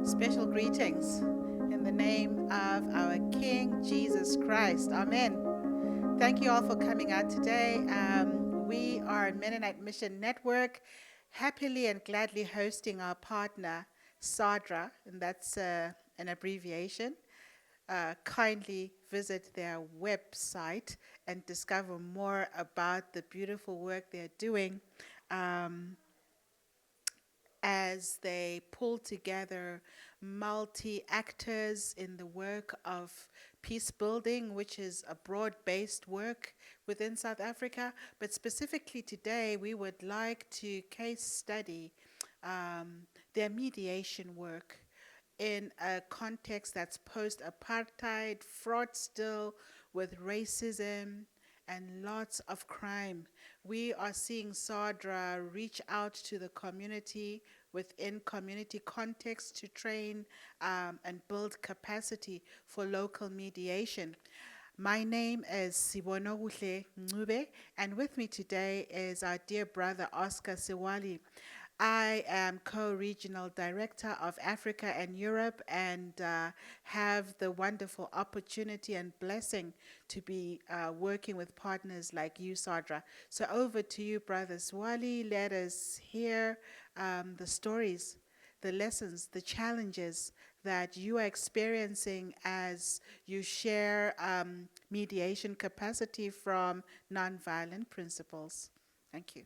Special greetings in the name of our King Jesus Christ. Amen. Thank you all for coming out today. We are Mennonite Mission Network, happily and gladly hosting our partner, SADRA, and that's an abbreviation. Kindly visit their website and discover more about the beautiful work they're doing. As they pull together multi actors in the work of peace building, which is a broad based work within South Africa. But specifically today, we would like to case study their mediation work in a context that's post apartheid, fraught still with racism and lots of crime. We are seeing SADRA reach out to the community within community context to train and build capacity for local mediation. My name is Siwali, and with me today is our dear brother Oscar Siwali. I am co-regional director of Africa and Europe and have the wonderful opportunity and blessing to be working with partners like you, Sadra. So over to you, Brother Swali. Let us hear the stories, the lessons, the challenges that you are experiencing as you share mediation capacity from nonviolent principles. Thank you.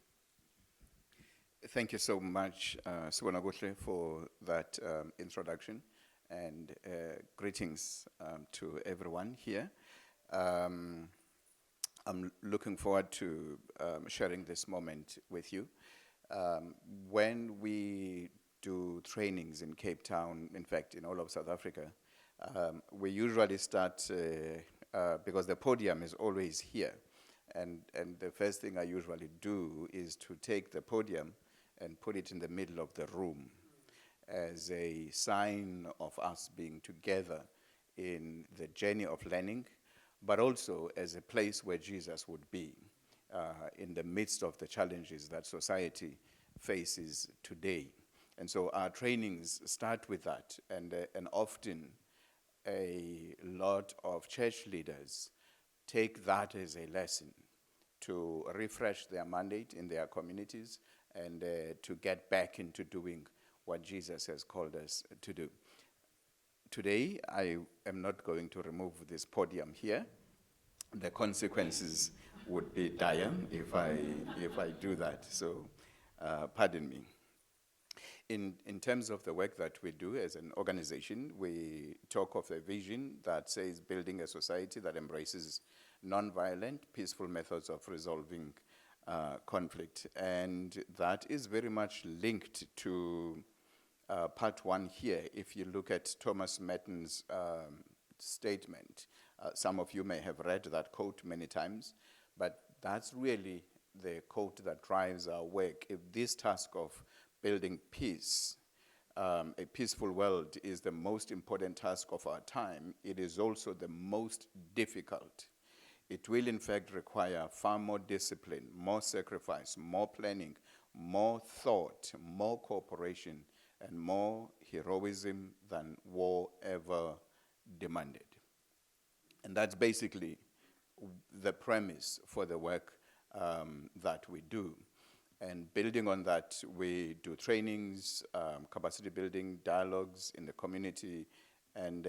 Thank you so much, Siwali, for that introduction, and greetings to everyone here. I'm looking forward to sharing this moment with you. When we do trainings in Cape Town, in fact, in all of South Africa, we usually start, because the podium is always here, and the first thing I usually do is to take the podium and put it in the middle of the room as a sign of us being together in the journey of learning, but also as a place where Jesus would be in the midst of the challenges that society faces today. And so our trainings start with that, and often a lot of church leaders take that as a lesson to refresh their mandate in their communities and to get back into doing what Jesus has called us to do. Today, I am not going to remove this podium here. The consequences would be dire if I do that, so pardon me. In terms of the work that we do as an organization, we talk of a vision that says building a society that embraces nonviolent, peaceful methods of resolving conflict. And that is very much linked to part one here. If you look at Thomas Merton's statement, some of you may have read that quote many times, but that's really the quote that drives our work. If this task of building peace, a peaceful world, is the most important task of our time, it is also the most difficult. It will, in fact, require far more discipline, more sacrifice, more planning, more thought, more cooperation, and more heroism than war ever demanded. And that's basically the premise for the work that we do. And building on that, we do trainings, capacity building, dialogues in the community, and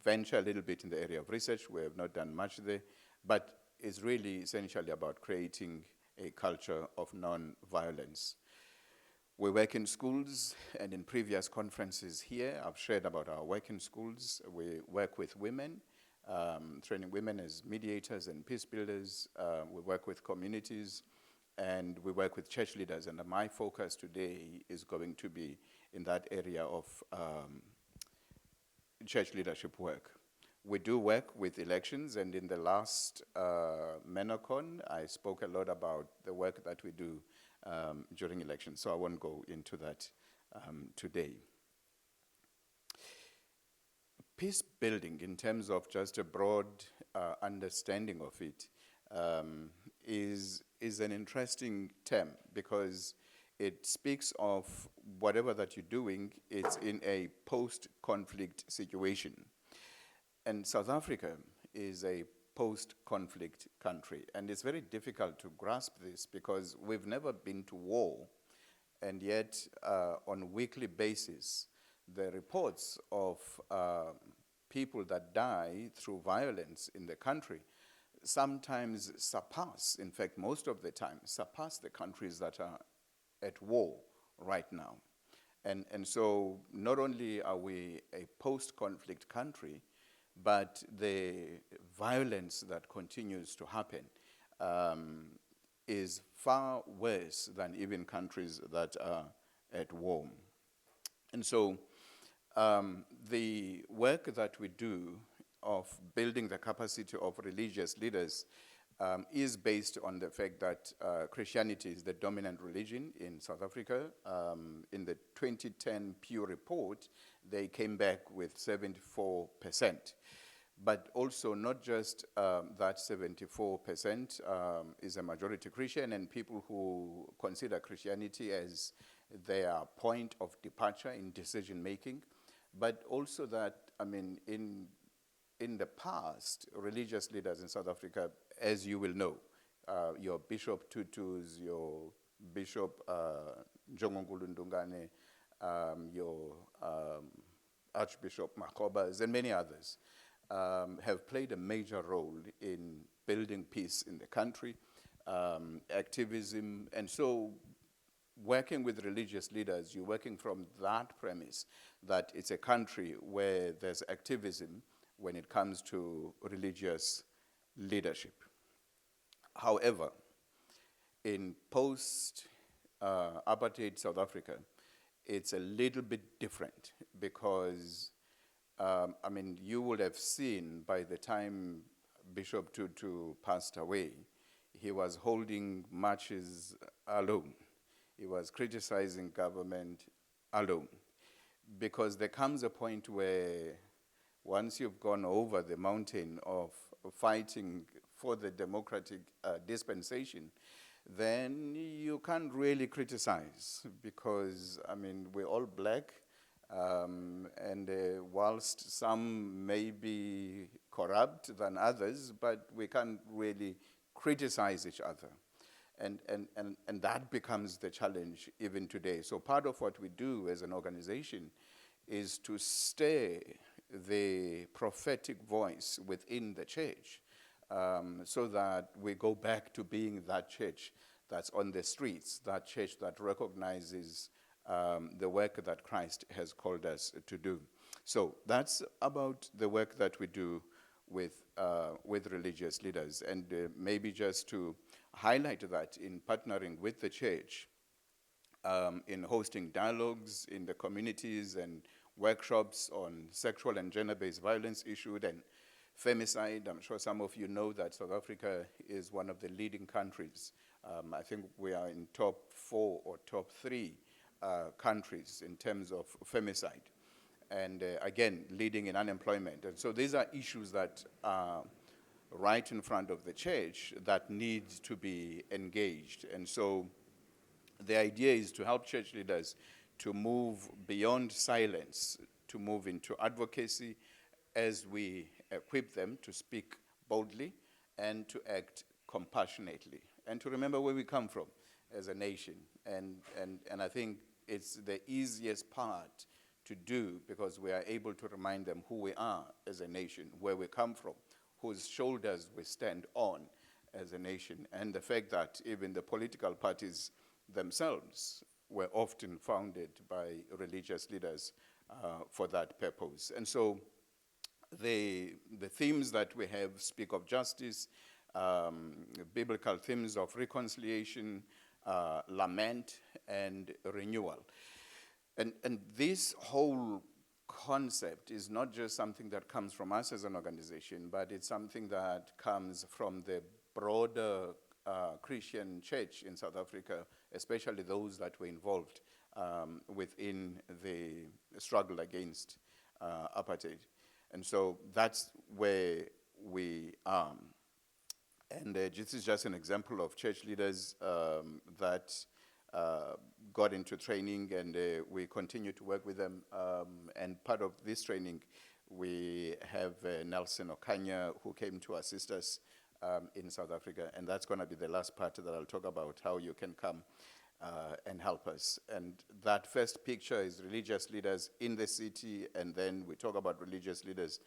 venture a little bit in the area of research. We have not done much there, but it's really essentially about creating a culture of non-violence. We work in schools, and in previous conferences here, I've shared about our work in schools. We work with women, training women as mediators and peace builders. We work with communities, and we work with church leaders. And my focus today is going to be in that area of church leadership work. We do work with elections, and in the last Menocon, I spoke a lot about the work that we do during elections, so I won't go into that today. Peace building, in terms of just a broad understanding of it, is an interesting term, because it speaks of whatever that you're doing, it's in a post-conflict situation. And South Africa is a post-conflict country, and it's very difficult to grasp this because we've never been to war, and yet on a weekly basis, the reports of people that die through violence in the country sometimes surpass, in fact, most of the time, surpass the countries that are at war right now. And so not only are we a post-conflict country, but the violence that continues to happen is far worse than even countries that are at war. And so the work that we do of building the capacity of religious leaders is based on the fact that Christianity is the dominant religion in South Africa. In the 2010 Pew report, they came back with 74%. But also not just that 74% is a majority Christian, and people who consider Christianity as their point of departure in decision making, but also that, I mean, in the past, religious leaders in South Africa, as you will know, your Bishop Tutus, your Bishop Njongonkulu Ndungane, your Archbishop Makobas, and many others, have played a major role in building peace in the country, activism, and so working with religious leaders, you're working from that premise that it's a country where there's activism when it comes to religious leadership. However, in post-apartheid South Africa, it's a little bit different because, I mean, you would have seen by the time Bishop Tutu passed away, he was holding marches alone. He was criticizing government alone. Because there comes a point where once you've gone over the mountain of fighting for the democratic dispensation, then you can't really criticize because, I mean, we're all black, and whilst some may be corrupt than others, but we can't really criticize each other. And that becomes the challenge even today. So part of what we do as an organization is to stay the prophetic voice within the church, so that we go back to being that church that's on the streets, that church that recognizes the work that Christ has called us to do. So that's about the work that we do with religious leaders. And maybe just to highlight that in partnering with the church, in hosting dialogues in the communities and workshops on sexual and gender-based violence issued and femicide. I'm sure some of you know that South Africa is one of the leading countries. I think we are in top 4 or top 3 countries in terms of femicide. And again, leading in unemployment. And so these are issues that are right in front of the church that need to be engaged. And so the idea is to help church leaders to move beyond silence, to move into advocacy as we equip them to speak boldly and to act compassionately and to remember where we come from as a nation. And I think it's the easiest part to do because we are able to remind them who we are as a nation, where we come from, whose shoulders we stand on as a nation, and the fact that even the political parties themselves were often founded by religious leaders for that purpose. And so the themes that we have speak of justice, biblical themes of reconciliation, lament, and renewal. And this whole concept is not just something that comes from us as an organization, but it's something that comes from the broader Christian church in South Africa, especially those that were involved within the struggle against apartheid. And so that's where we are. And this is just an example of church leaders that got into training, and we continue to work with them. And part of this training, we have Nelson Okanya, who came to assist us in South Africa, and that's going to be the last part that I'll talk about, how you can come and help us. And that first picture is religious leaders in the city, and then we talk about religious leaders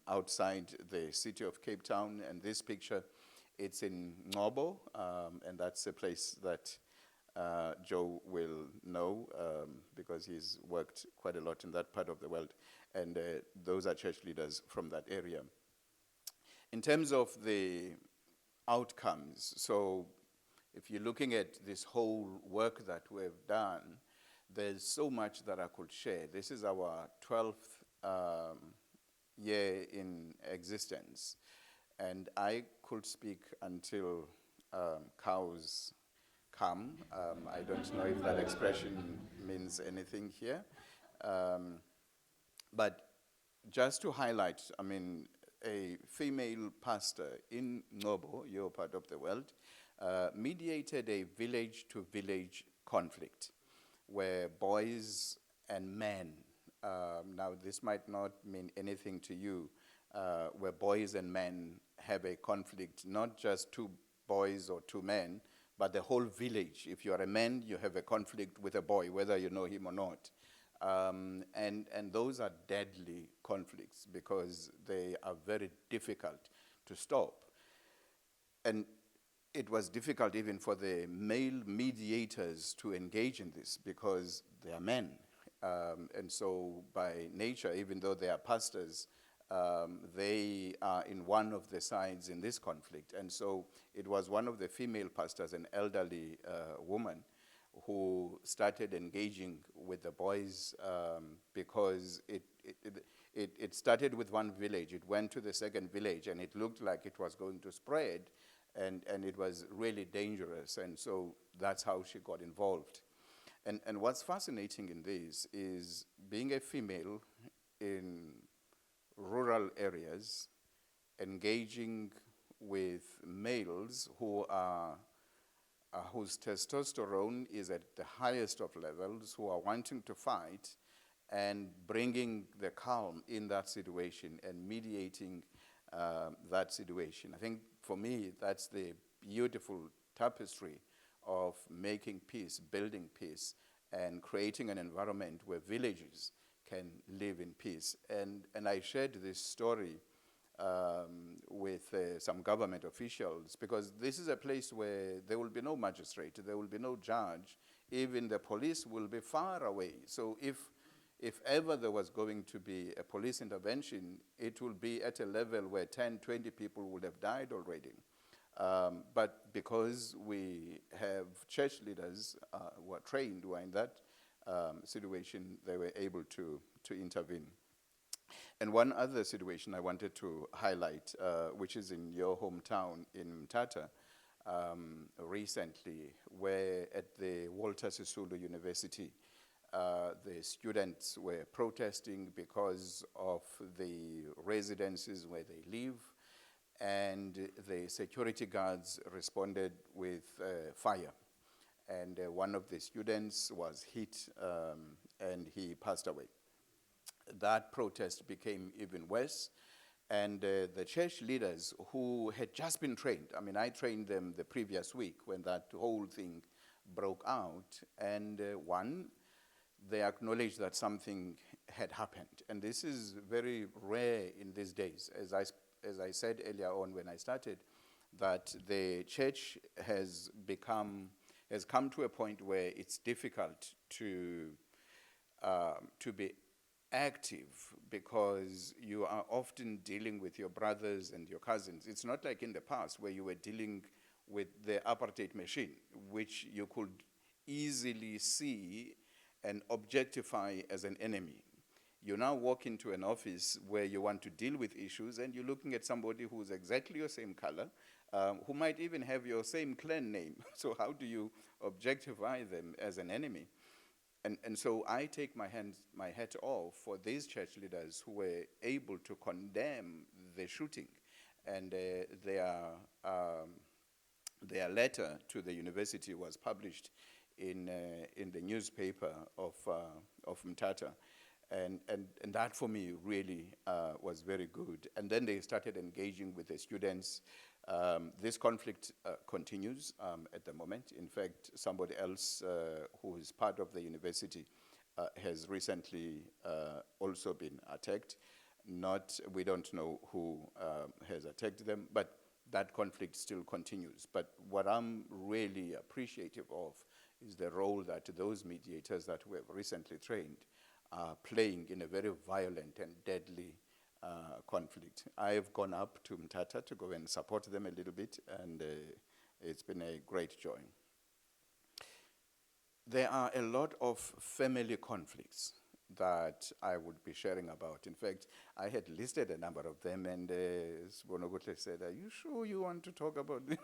outside the city of Cape Town. And this picture, it's in Ngobo, and that's a place that Joe will know because he's worked quite a lot in that part of the world. And those are church leaders from that area. In terms of the outcomes, so if you're looking at this whole work that we've done, there's so much that I could share. This is our 12th year in existence, and I could speak until cows come. I don't know if that expression means anything here. But just to highlight, I mean, a female pastor in Ngobo, your part of the world, mediated a village-to-village conflict where boys and men, now this might not mean anything to you, where boys and men have a conflict, not just two boys or two men, but the whole village. If you are a man, you have a conflict with a boy, whether you know him or not. And those are deadly conflicts because they are very difficult to stop. And it was difficult even for the male mediators to engage in this because they are men. And so by nature, even though they are pastors, they are in one of the sides in this conflict. And so it was one of the female pastors, an elderly woman, who started engaging with the boys because it started with one village. It went to the second village, and it looked like it was going to spread, and it was really dangerous. And so that's how she got involved. And what's fascinating in this is being a female in rural areas, engaging with males who are whose testosterone is at the highest of levels, who are wanting to fight, and bringing the calm in that situation and mediating that situation. I think for me, that's the beautiful tapestry of making peace, building peace, and creating an environment where villages can live in peace. And I shared this story with some government officials, because this is a place where there will be no magistrate, there will be no judge, even the police will be far away. So if ever there was going to be a police intervention, it will be at a level where 10, 20 people would have died already. But because we have church leaders who are trained, who are in that situation, they were able to intervene. And one other situation I wanted to highlight, which is in your hometown in Mthatha, recently, where at the Walter Sisulu University, the students were protesting because of the residences where they live, and the security guards responded with fire. And one of the students was hit, and he passed away. That protest became even worse, and the church leaders who had just been trained, I mean, I trained them the previous week when that whole thing broke out, and they acknowledged that something had happened. And this is very rare in these days. As I said earlier on when I started, that the church has come to a point where it's difficult to be active, because you are often dealing with your brothers and your cousins. It's not like in the past where you were dealing with the apartheid machine, which you could easily see and objectify as an enemy. You now walk into an office where you want to deal with issues, and you're looking at somebody who's exactly your same color, who might even have your same clan name. So how do you objectify them as an enemy? And so I take my hat off for these church leaders who were able to condemn the shooting, and their letter to the university was published in the newspaper of Mthatha. And that for me really was very good. And then they started engaging with the students. This conflict continues at the moment. In fact, somebody else who is part of the university has recently also been attacked. We don't know who has attacked them, but that conflict still continues. But what I'm really appreciative of is the role that those mediators that we have recently trained are playing in a very violent and deadly conflict. I've gone up to Mthatha to go and support them a little bit, and it's been a great joy. There are a lot of family conflicts that I would be sharing about. In fact, I had listed a number of them, and Siwali said, "Are you sure you want to talk about this?"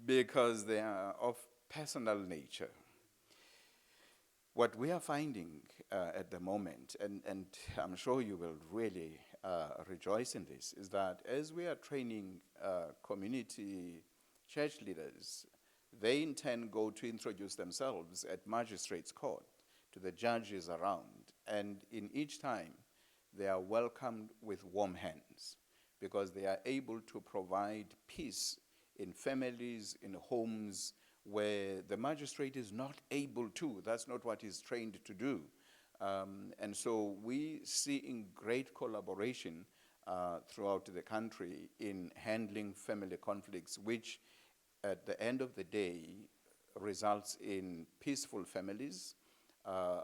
Because they are of personal nature. What we are finding at the moment, and I'm sure you will really rejoice in this, is that as we are training community church leaders, they in turn go to introduce themselves at magistrates' court to the judges around. And in each time, they are welcomed with warm hands because they are able to provide peace in families, in homes, where the magistrate is not able to. That's not what he's trained to do. And so we see in great collaboration throughout the country in handling family conflicts, which at the end of the day results in peaceful families,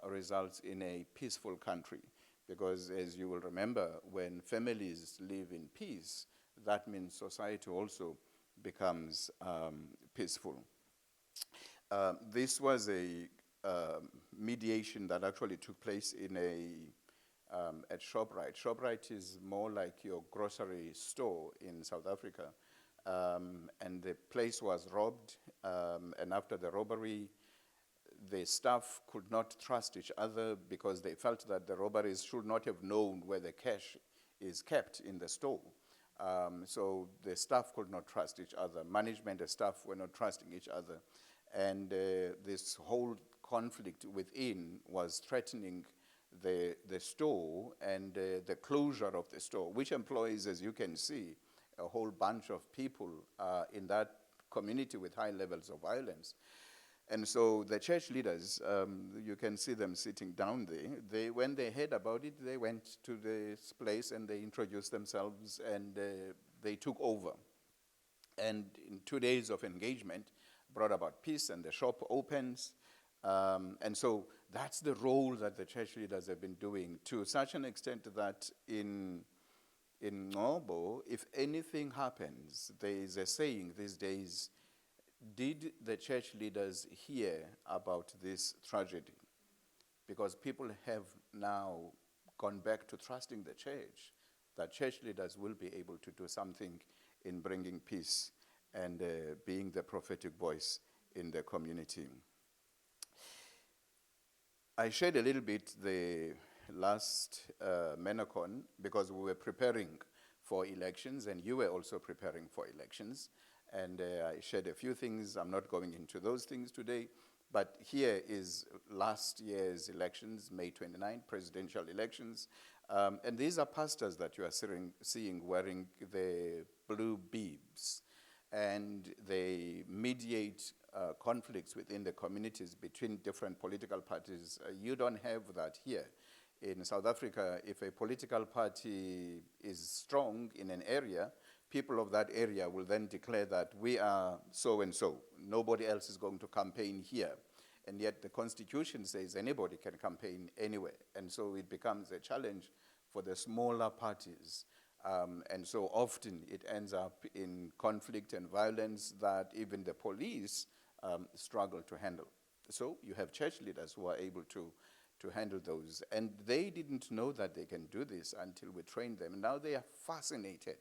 results in a peaceful country. Because as you will remember, when families live in peace, that means society also becomes peaceful. This was a mediation that actually took place in at ShopRite. ShopRite is more like your grocery store in South Africa. And the place was robbed, and after the robbery, the staff could not trust each other because they felt that the robberies should not have known where the cash is kept in the store. So the staff could not trust each other. Management and staff were not trusting each other. And this whole conflict within was threatening the store and the closure of the store, which employs, as you can see, a whole bunch of people in that community with high levels of violence. And so the church leaders, you can see them sitting down there. When they heard about it, they went to this place and they introduced themselves and they took over. And in 2 days of engagement, brought about peace and the shop opens. And so that's the role that the church leaders have been doing to such an extent that in Ngobo, if anything happens, there is a saying these days, did the church leaders hear about this tragedy? Because people have now gone back to trusting the church, that church leaders will be able to do something in bringing peace and being the prophetic voice in the community. I shared a little bit the last Menacon because we were preparing for elections and you were also preparing for elections. And I shared a few things. I'm not going into those things today. But here is last year's elections, May 29, presidential elections. And these are pastors that you are seeing wearing the blue bibs. And they mediate conflicts within the communities between different political parties. You don't have that here. In South Africa, if a political party is strong in an area, people of that area will then declare that we are so and so. Nobody else is going to campaign here. And yet the Constitution says anybody can campaign anywhere. And so it becomes a challenge for the smaller parties. And so often it ends up in conflict and violence that even the police struggle to handle. So you have church leaders who are able to handle those. And they didn't know that they can do this until we trained them. And now they are fascinated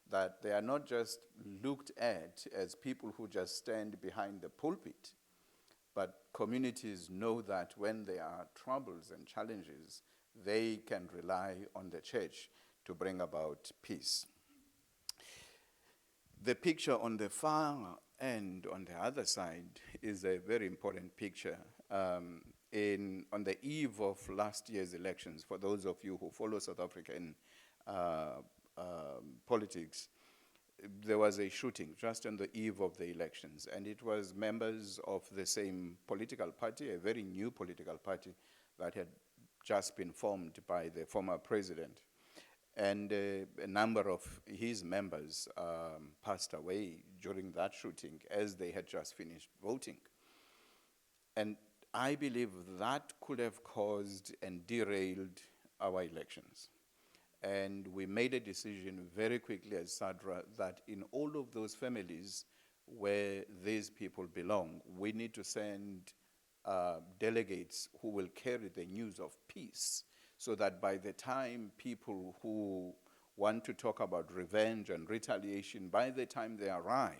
that they are not just looked at as people who just stand behind the pulpit, but communities know that when there are troubles and challenges, they can rely on the church to bring about peace. The picture on the far And on the other side is a very important picture. On the eve of last year's elections, for those of you who follow South African uh, politics, there was a shooting just on the eve of the elections, and it was members of the same political party, a very new political party that had just been formed by the former president. And a number of his members passed away during that shooting as they had just finished voting. And I believe that could have caused and derailed our elections. And we made a decision very quickly as SADRA that in all of those families where these people belong, we need to send delegates who will carry the news of peace, so that by the time people who want to talk about revenge and retaliation, by the time they arrive,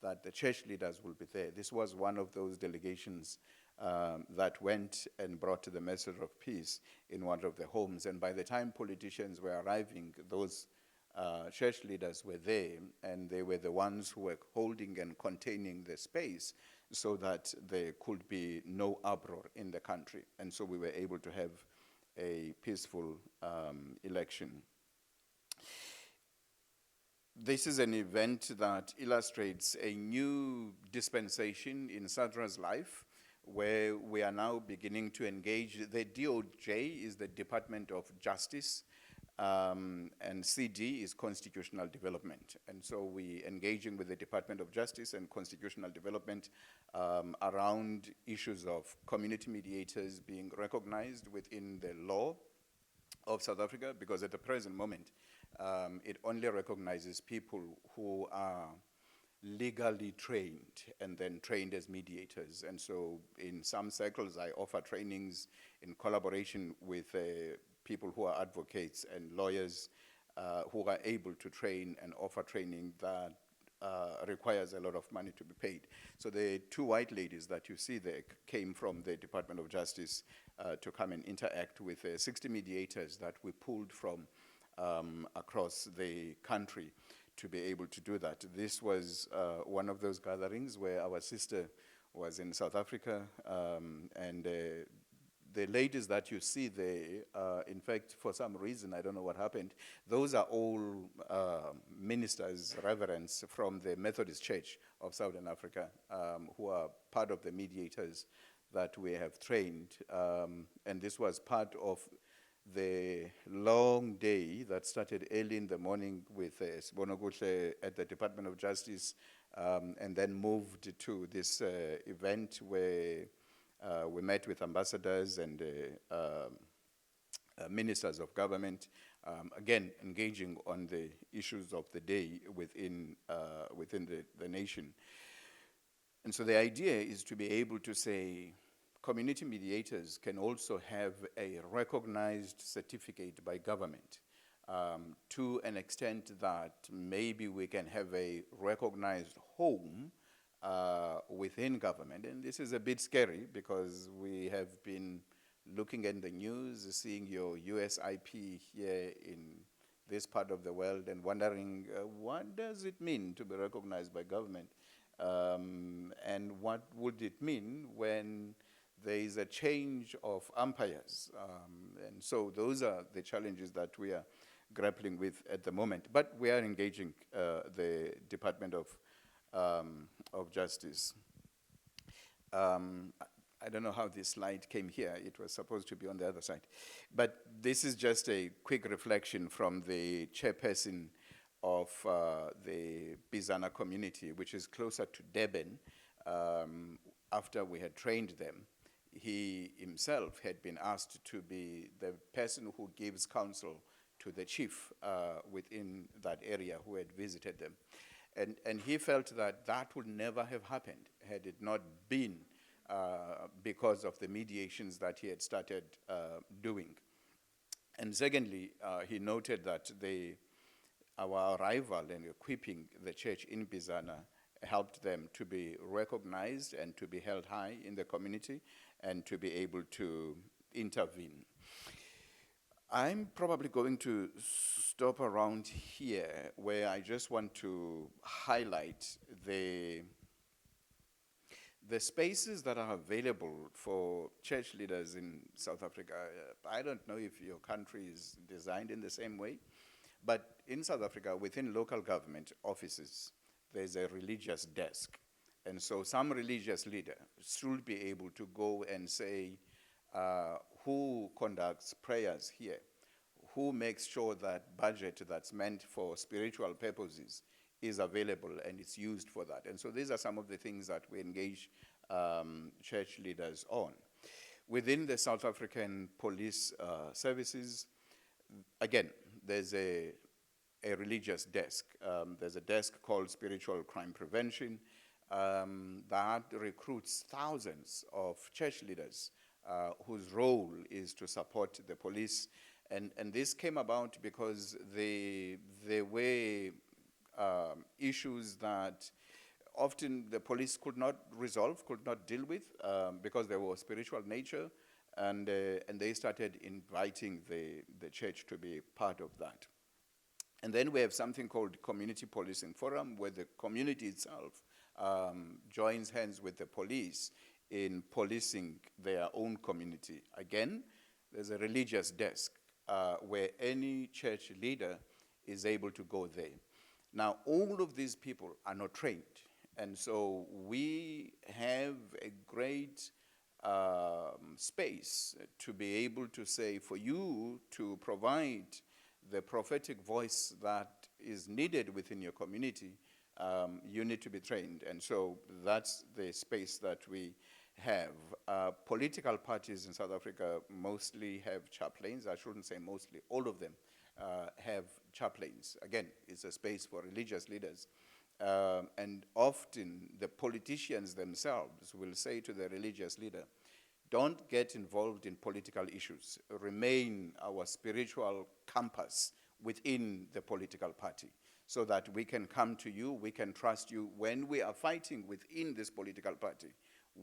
that the church leaders will be there. This was one of those delegations that went and brought the message of peace in one of the homes. And by the time politicians were arriving, those church leaders were there, and they were the ones who were holding and containing the space so that there could be no uproar in the country. And so we were able to have a peaceful election. This is an event that illustrates a new dispensation in SADRA's life, where we are now beginning to engage. The DOJ is the Department of Justice, and CD is Constitutional Development. And so we engaging with the Department of Justice and Constitutional Development around issues of community mediators being recognized within the law of South Africa, because at the present moment, it only recognizes people who are legally trained and then trained as mediators. And so in some circles, I offer trainings in collaboration with people who are advocates and lawyers who are able to train and offer training that requires a lot of money to be paid. So the two white ladies that you see there came from the Department of Justice to come and interact with 60 mediators that we pulled from across the country to be able to do that. This was one of those gatherings where our sister was in South Africa, and the ladies that you see there, in fact, for some reason, I don't know what happened, those are all ministers, reverends from the Methodist Church of Southern Africa, who are part of the mediators that we have trained. And this was part of the long day that started early in the morning with Siwali at the Department of Justice, and then moved to this event where we met with ambassadors and ministers of government, again, engaging on the issues of the day within the nation. And so the idea is to be able to say, community mediators can also have a recognized certificate by government, to an extent that maybe we can have a recognized home within government. And this is a bit scary because we have been looking at the news, seeing your USIP here in this part of the world and wondering what does it mean to be recognized by government? And what would it mean when there is a change of umpires? And so those are the challenges that we are grappling with at the moment. But we are engaging the Department of Justice. I don't know how this slide came here. It was supposed to be on the other side. But this is just a quick reflection from the chairperson of the Bizana community, which is closer to Durban. After we had trained them, he himself had been asked to be the person who gives counsel to the chief within that area who had visited them. And he felt that that would never have happened had it not been because of the mediations that he had started doing. And secondly, he noted that our arrival and equipping the church in Bizana helped them to be recognized and to be held high in the community and to be able to intervene. I'm probably going to stop around here, where I just want to highlight the the spaces that are available for church leaders in South Africa, I don't know if your country is designed in the same way, but in South Africa, within local government offices, there's a religious desk. And so some religious leader should be able to go and say who conducts prayers here, who makes sure that budget that's meant for spiritual purposes is available and it's used for that. And so these are some of the things that we engage church leaders on. Within the South African police services, again, there's a religious desk. There's a desk called Spiritual Crime Prevention that recruits thousands of church leaders whose role is to support the police. And this came about because there were issues that often the police could not resolve, could not deal with, because they were spiritual nature, and they started inviting the church to be part of that. And then we have something called Community Policing Forum, where the community itself joins hands with the police in policing their own community. Again, there's a religious desk where any church leader is able to go there. Now, all of these people are not trained. And so we have a great space to be able to say, for you to provide the prophetic voice that is needed within your community, you need to be trained. And so that's the space that we have. Political parties in South Africa mostly have chaplains. I shouldn't say mostly, all of them have chaplains. Again, it's a space for religious leaders. And often the politicians themselves will say to the religious leader, don't get involved in political issues. Remain our spiritual compass within the political party so that we can come to you, we can trust you. When we are fighting within this political party,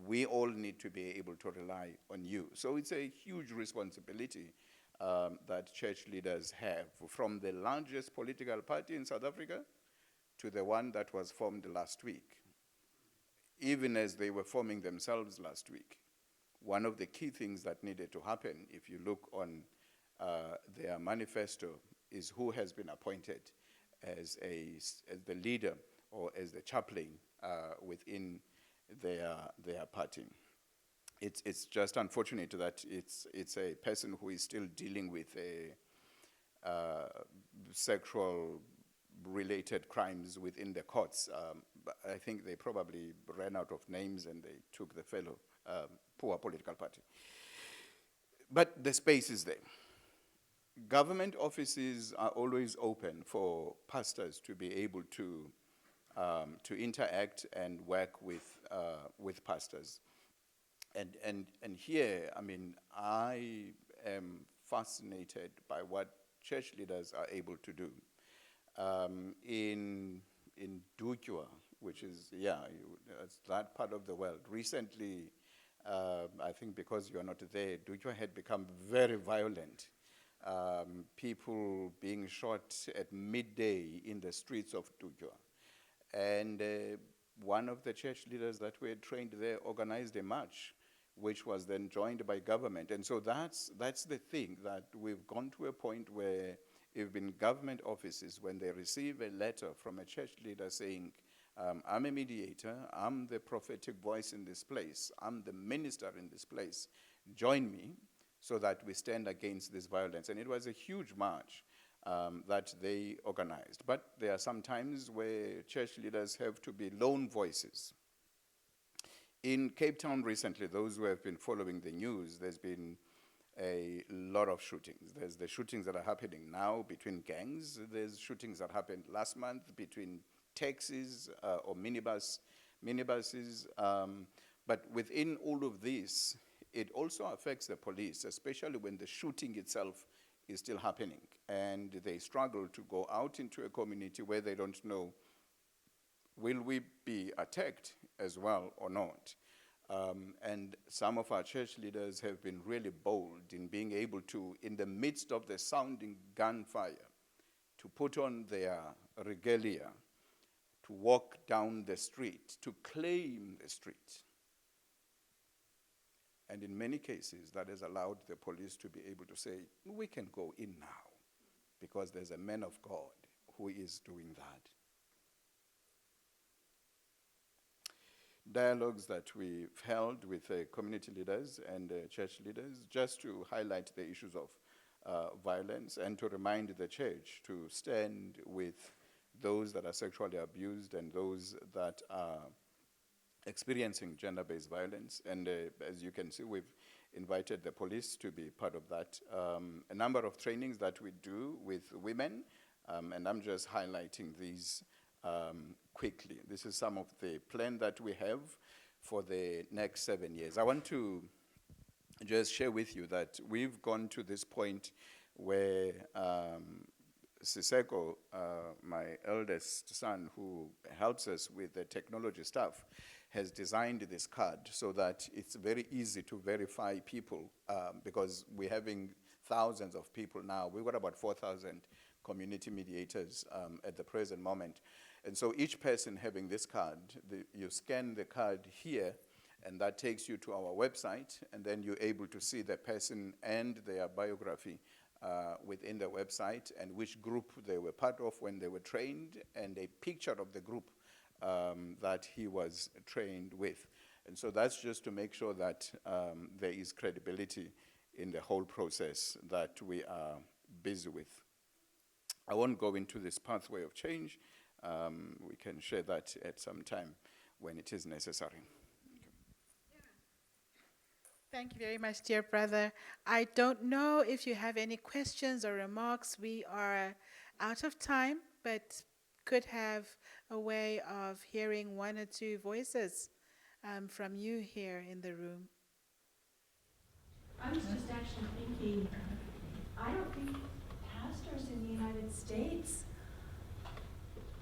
we all need to be able to rely on you. So it's a huge responsibility that church leaders have, from the largest political party in South Africa to the one that was formed last week. Even as they were forming themselves last week, one of the key things that needed to happen, if you look on their manifesto, is who has been appointed as the leader or as the chaplain within their party. It's just unfortunate that it's a person who is still dealing with sexual related crimes within the courts. But I think they probably ran out of names and they took the fellow, poor political party. But the space is there. Government offices are always open for pastors to be able to interact and work with pastors. And here, I mean, I am fascinated by what church leaders are able to do. In Dukwa, which is, it's that part of the world. Recently, I think because you're not there, Dukwa had become very violent. People being shot at midday in the streets of Dukwa. And one of the church leaders that were trained there organized a march, which was then joined by government. And so that's the thing, that we've gone to a point where even government offices, when they receive a letter from a church leader saying, I'm a mediator, I'm the prophetic voice in this place, I'm the minister in this place, join me so that we stand against this violence. And it was a huge march that they organized. But there are some times where church leaders have to be lone voices. In Cape Town recently, those who have been following the news, there's been a lot of shootings. There's the shootings that are happening now between gangs. There's shootings that happened last month between taxis or minibuses. But within all of this, it also affects the police, especially when the shooting itself is still happening. And they struggle to go out into a community where they don't know, will we be attacked as well or not? And some of our church leaders have been really bold in being able to, in the midst of the sounding gunfire, to put on their regalia, to walk down the street, to claim the street, And in many cases, that has allowed the police to be able to say, we can go in now, because there's a man of God who is doing that. Dialogues that we've held with community leaders and church leaders, just to highlight the issues of violence and to remind the church to stand with those that are sexually abused and those that are experiencing gender-based violence. And as you can see, we've invited the police to be part of that. A number of trainings that we do with women, and I'm just highlighting these quickly. This is some of the plan that we have for the next 7 years. I want to just share with you that we've gone to this point where Siseko, my eldest son, who helps us with the technology stuff, has designed this card so that it's very easy to verify people, because we're having thousands of people now. We've got about 4,000 community mediators at the present moment. And so each person having this card, you scan the card here, and that takes you to our website, and then you're able to see the person and their biography within the website, and which group they were part of when they were trained, and a picture of the group that he was trained with. And so that's just to make sure that there is credibility in the whole process that we are busy with. I won't go into this pathway of change. We can share that at some time when it is necessary. Thank you very much, dear brother. I don't know if you have any questions or remarks. We are out of time, but could have a way of hearing one or two voices from you here in the room. I was just actually thinking, I don't think pastors in the United States,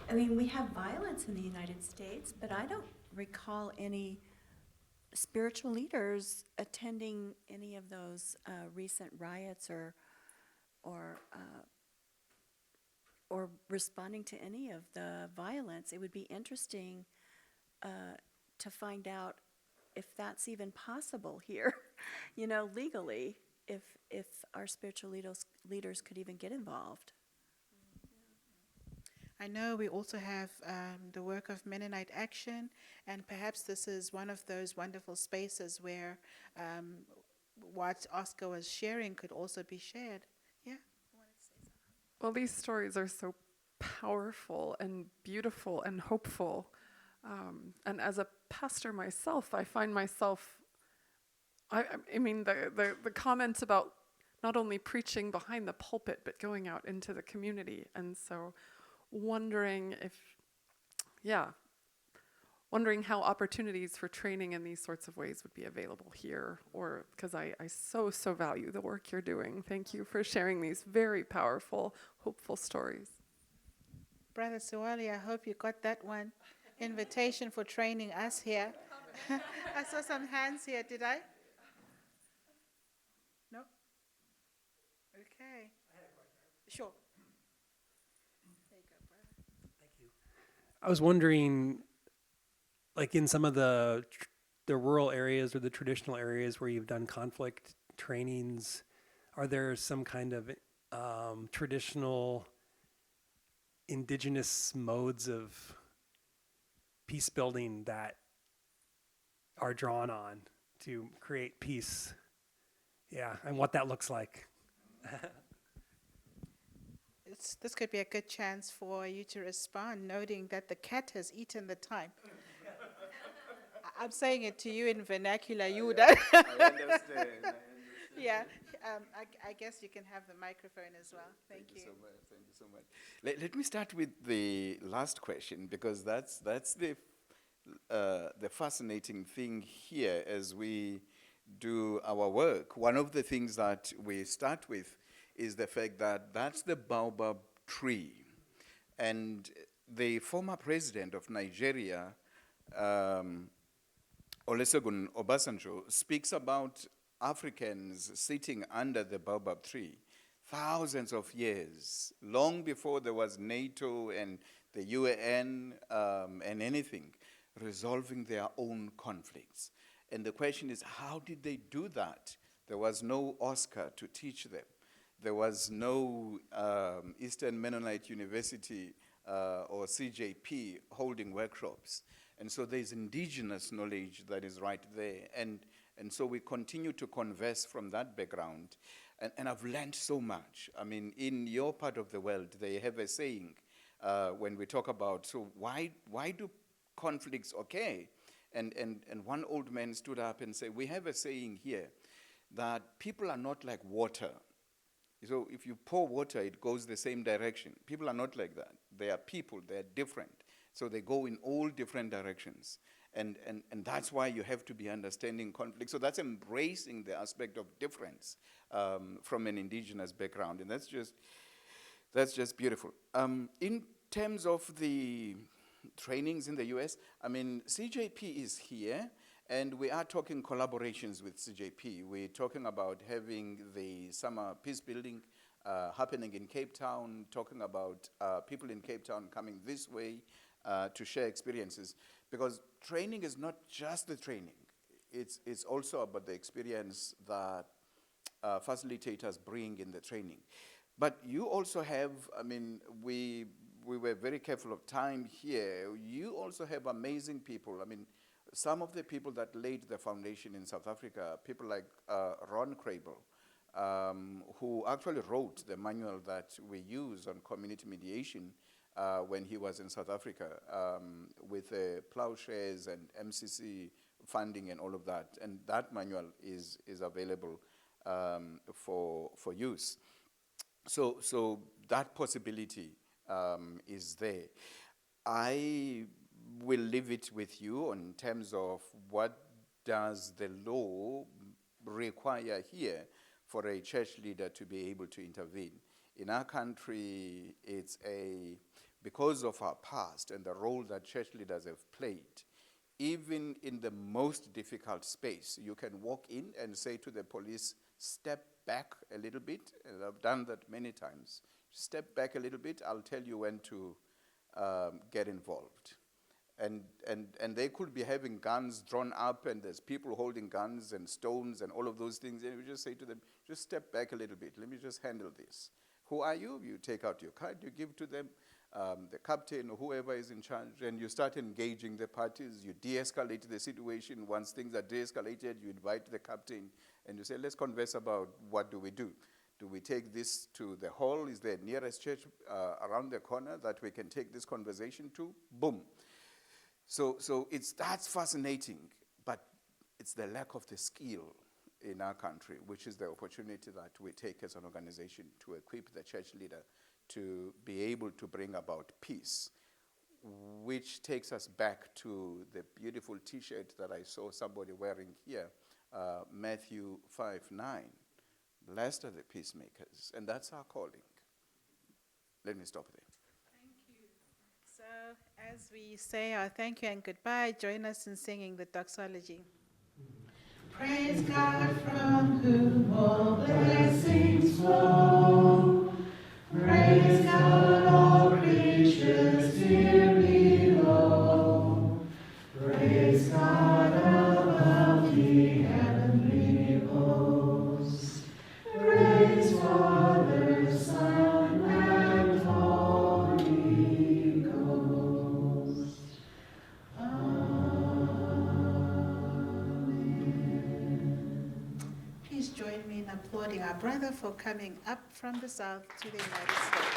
I mean, we have violence in the United States, but I don't recall any spiritual leaders attending any of those recent riots or responding to any of the violence. It would be interesting to find out if that's even possible here, you know, legally, if our spiritual leaders could even get involved. I know we also have the work of Mennonite Action, and perhaps this is one of those wonderful spaces where what Oscar was sharing could also be shared. Yeah? Well, these stories are so powerful and beautiful and hopeful. And as a pastor myself, I find myself, I mean, the comments about not only preaching behind the pulpit, but going out into the community. And so wondering how opportunities for training in these sorts of ways would be available here, or because I so value the work you're doing. Thank you for sharing these very powerful, hopeful stories. Brother Siwali, I hope you got that one. Invitation for training us here. I saw some hands here, did I? No? Okay. Sure. There you go, brother. I was wondering, like in some of the rural areas or the traditional areas where you've done conflict trainings, are there some kind of traditional indigenous modes of peace building that are drawn on to create peace? Yeah, and what that looks like. This could be a good chance for you to respond, noting that the cat has eaten the time. I'm saying it to you in vernacular, you would. I understand. Yeah, I guess you can have the microphone as well. Thank you. So much. Thank you so much. Let me start with the last question, because that's the fascinating thing here as we do our work. One of the things that we start with is the fact that that's the baobab tree. And the former president of Nigeria, Olusegun Obasanjo, speaks about Africans sitting under the baobab tree thousands of years, long before there was NATO and the UN and anything, resolving their own conflicts. And the question is, how did they do that? There was no Oscar to teach them. There was no Eastern Mennonite University or CJP holding workshops. And so there's indigenous knowledge that is right there. And so we continue to converse from that background. And I've learned so much. I mean, in your part of the world, they have a saying when we talk about, so why do conflicts occur? And one old man stood up and said, we have a saying here that people are not like water. So if you pour water, it goes the same direction. People are not like that. They are people, they are different. So they go in all different directions. And that's why you have to be understanding conflict. So that's embracing the aspect of difference from an indigenous background. And that's just beautiful. In terms of the trainings in the US, I mean, CJP is here, and we are talking collaborations with CJP. We're talking about having the summer peace building happening in Cape Town, talking about people in Cape Town coming this way to share experiences. Because training is not just the training. It's also about the experience that facilitators bring in the training. But you also have, I mean, we were very careful of time here. You also have amazing people. I mean, some of the people that laid the foundation in South Africa, people like Ron Crable, who actually wrote the manual that we use on community mediation when he was in South Africa with plowshares and MCC funding and all of that. And that manual is available for use. So that possibility is there. I will leave it with you in terms of what does the law require here for a church leader to be able to intervene. In our country, because of our past and the role that church leaders have played, even in the most difficult space, you can walk in and say to the police, step back a little bit, and I've done that many times. Step back a little bit, I'll tell you when to get involved. And they could be having guns drawn up, and there's people holding guns and stones and all of those things, and you just say to them, just step back a little bit, let me just handle this. Who are you? You take out your card, you give to them, the captain or whoever is in charge, and you start engaging the parties, you de-escalate the situation. Once things are de-escalated, you invite the captain, and you say, let's converse about what do we do. Do we take this to the hall? Is there a nearest church around the corner that we can take this conversation to? Boom. So that's fascinating, but it's the lack of the skill in our country, which is the opportunity that we take as an organization to equip the church leader to be able to bring about peace, which takes us back to the beautiful T-shirt that I saw somebody wearing here, Matthew 5:9. Blessed are the peacemakers, and that's our calling. Let me stop there. So as we say our thank you and goodbye, join us in singing the doxology. Praise God from whom all blessings flow. Praise God, all creatures here below. Praise God above the heavenly hosts. Praise Father, Son, and Holy Ghost. Please join me in applauding our brother for coming up from the south to the United States.